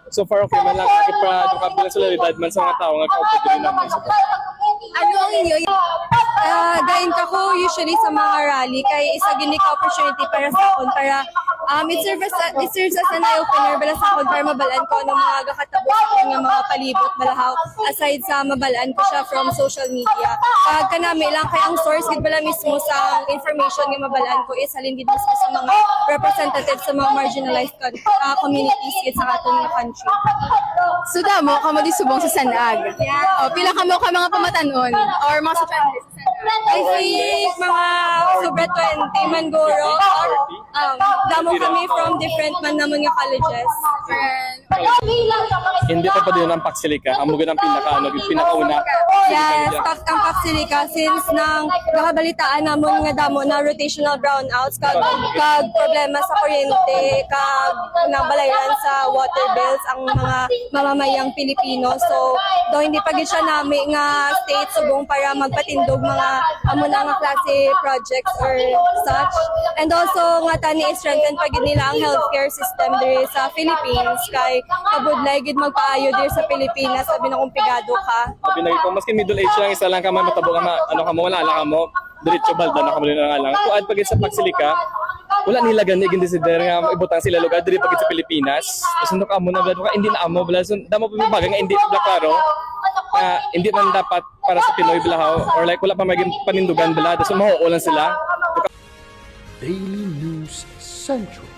so far okay man lang para dukabilang solidaridad man sa mga tao nga kaupo diri naman sa Ano ang inyo? Gayon ka ko usually sa mga rally kay isa gini ka opportunity para sa akon para it serves as an eye-opener bala sa akon para mabalaan ko ano mga gakatabo sa nga mga palibot balahaw aside sa mabalaan ko siya from social media. Pag kanami lang kay ang source gid bala mismo sa information nga mabalaan ko is halin gid mismo sa mga representatives sa mga marginalized communities gid sa aton nga country. So damo ka mo di subong sa Sanag. O pila ka mo ka mga pamatanon or mga estudyante sa Sanag. I think mga sobra 20 man guro or damo kami from different man naman nga colleges. hindi pa din ang Paksilika ang mga ang pinakauna Yes, ang Paksilika since nang nakabalitaan namon nga damo na rotational brownouts kag problema sa kuryente kag nabalayan sa water bills ang mga mamamayang Pilipino. So do hindi pa gid siya nami nga state subong para magpatindog mga amo na nga klase projects or such. And also nga tani strengthen pa gid nila ang healthcare system diri sa Philippines kay kabudlay gid magpaayo diri sa Pilipinas sabi na kung pigado ka. sabi na ko maski middle age lang isa lang ka man matabo ka ano ka mo wala lang ka mo diretso balda na ka mo lang lang tuad pagit sa Paksilika wala nila gani gindi si der nga ibutang sila lugar diri pagit sa Pilipinas so ka mo na blado ka hindi na amo bala so damo pa bagay nga hindi bla klaro hindi man dapat para sa Pinoy blahaw or like wala pa maging panindugan bala so mahuulan sila Daily News Central.